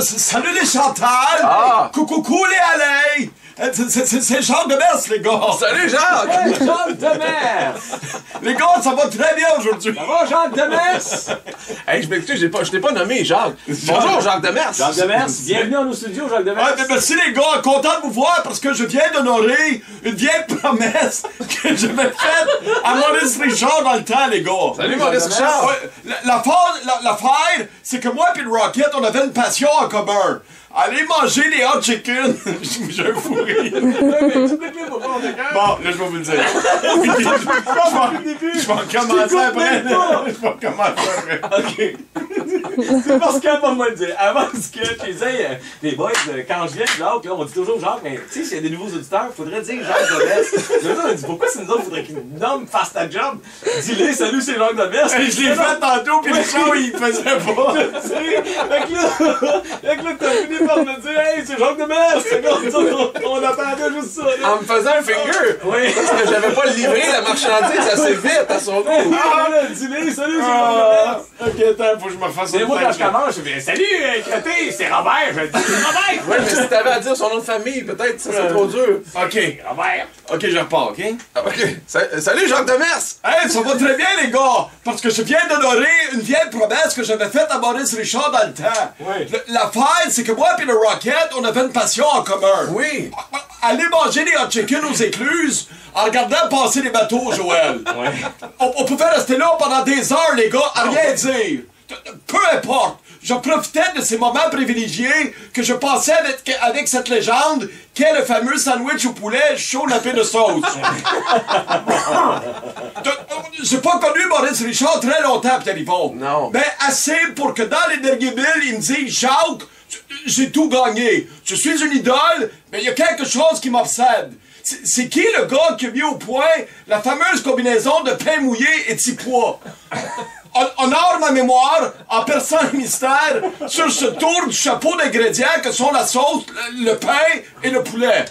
Salut les Chantal! Coucou les Alain! C'est Jacques Demers, les gars! Salut Jacques! Hey, Jacques Demers! Les gars, ça va très bien aujourd'hui! Ça va, Jacques Demers? Hey, je m'excuse, je t'ai pas nommé Jacques. Bonjour Jacques Demers! Jacques Demers, bienvenue à nos studios, Jacques Demers. Ouais, mais merci les gars, content de vous voir parce que je viens d'honorer une vieille promesse que j'avais faite à Maurice Richard dans le temps, les gars. Salut Maurice Richard! Ouais, l'affaire, c'est que moi et le Rocket, on avait une passion en commun. Aller manger les hot chicken. J'ai un fou rire. Bon, là, je vais vous le dire. Je vais commencer après. Je vais commencer après. OK. C'est parce qu'elle va me le dire. Avant que je disais, les boys, quand je viens, Jacques, là, on dit toujours Jacques, mais tu sais, s'il y a des nouveaux auditeurs, il faudrait dire Jacques Demers. Là, on dit pourquoi c'est nous autres, il faudrait qu'ils nous nomment fasse ta job. Dis-les, salut, c'est Jacques Demers. Je l'ai fait tantôt, puis le show, il faisait pas. Fait que là, t'as fini par me dire, hey, c'est Jacques Demers. On attendait juste ça. En me faisant un finger! Oui. Parce que j'avais pas livré la marchandise assez vite à son goût. Ah, là, dis-les, salut, c'est Jacques Demers. Ok, attends, faut que je me fasse C'est moi, quand je commence, je fais salut, crété, c'est Robert. Je dis, c'est Robert. Ouais, mais si t'avais à dire son nom de famille, peut-être ça serait trop dur. Ok, Robert. ok, je repars, ok? Ok. Salut Jacques Demers! Hey, ça va très bien, les gars! Parce que je viens d'honorer une vieille promesse que j'avais faite à Maurice Richard dans le temps. Oui. L'affaire, c'est que moi et le Rocket, on avait une passion en commun. Oui. Aller manger des hot chicken aux écluses en regardant passer les bateaux, Joël. On pouvait rester là pendant des heures, les gars, à rien dire. Peu importe. Je profitais de ces moments privilégiés que je passais avec cette légende qu'est le fameux sandwich au poulet chaud nappé de sauce. J'ai pas connu Maurice Richard très longtemps, Pierre-Yvon. Non. Mais assez pour que dans les derniers milles, il me dise « Jacques, j'ai tout gagné. Je suis une idole, mais il y a quelque chose qui m'obsède. C'est qui le gars qui a mis au point la fameuse combinaison de pain mouillé et de six pois? Honore ma mémoire en perçant le mystère sur ce tour du chapeau d'ingrédients que sont la sauce, le pain et le poulet.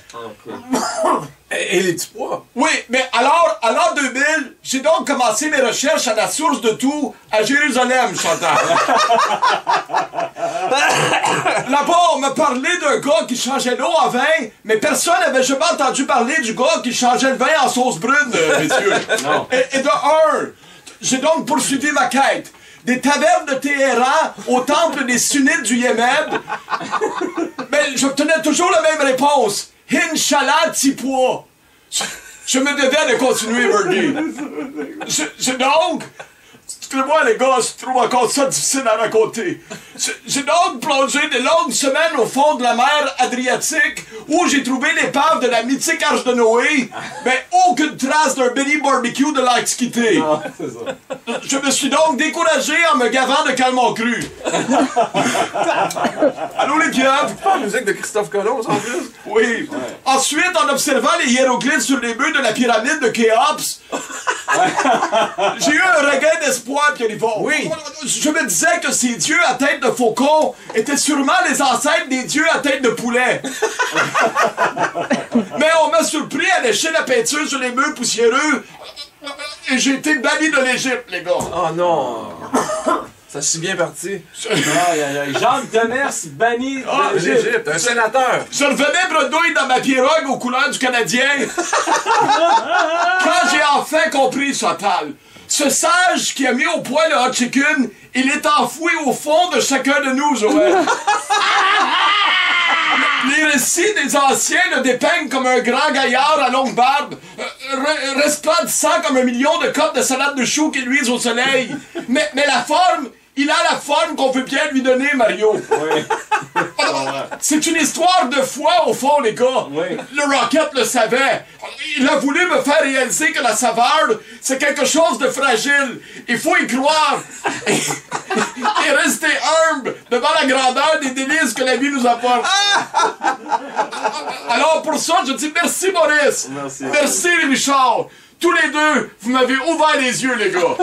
Et les petits pois? Oui, mais alors, à l'an 2000, j'ai donc commencé mes recherches à la source de tout, à Jérusalem, Chantal. Là-bas, on m'a parlé d'un gars qui changeait l'eau en vin, mais personne n'avait jamais entendu parler du gars qui changeait le vin en sauce brune, messieurs. Non. Et de un, j'ai donc poursuivi ma quête. Des tavernes de Téhéran au temple des sunnites du Yémen. Mais j'obtenais toujours la même réponse. Inch'Allah, petit pois. Je me devais de continuer, Birdie. J'ai donc... Excusez-moi, les gars, je trouve encore ça difficile à raconter. J'ai donc plongé de longues semaines au fond de la mer Adriatique où j'ai trouvé l'épave de la mythique Arche de Noé, mais aucune trace d'un Benny Barbecue de l'Antiquité. Non, c'est ça. Je me suis donc découragé en me gavant de calmant cru. Allô, les gars? Pas la musique de Christophe Colomb, en plus? Oui. Ensuite, en observant les hiéroglyphes sur les murs de la pyramide de Khéops, j'ai eu un regain d'espoir, Pierre-Yvon. Oui. Je me disais que ces dieux à tête de faucon étaient sûrement les ancêtres des dieux à tête de poulet. Mais on m'a surpris à lécher la peinture sur les murs poussiéreux et j'ai été banni de l'Égypte, les gars. Oh non! Ça s'est bien parti. Jacques Demers, banni de l'Égypte. L'Égypte, un sénateur. Je revenais bredouille dans ma pirogue aux couleurs du Canadien. Quand j'ai enfin compris, Chantal, ce sage qui a mis au point le hot chicken, il est enfoui au fond de chacun de nous, Joël. Les récits des anciens le dépeignent comme un grand gaillard à longue barbe, resplendissant comme un million de cotes de salade de choux qui luisent au soleil. Mais la forme... Il a la forme qu'on veut bien lui donner, Mario. Oui. C'est une histoire de foi, au fond, les gars. Oui. Le Rocket le savait. Il a voulu me faire réaliser que la saveur, c'est quelque chose de fragile. Il faut y croire. Et rester humble devant la grandeur des délices que la vie nous apporte. Alors, pour ça, je dis merci, Maurice. Merci. Merci, Richard. Tous les deux, vous m'avez ouvert les yeux, les gars.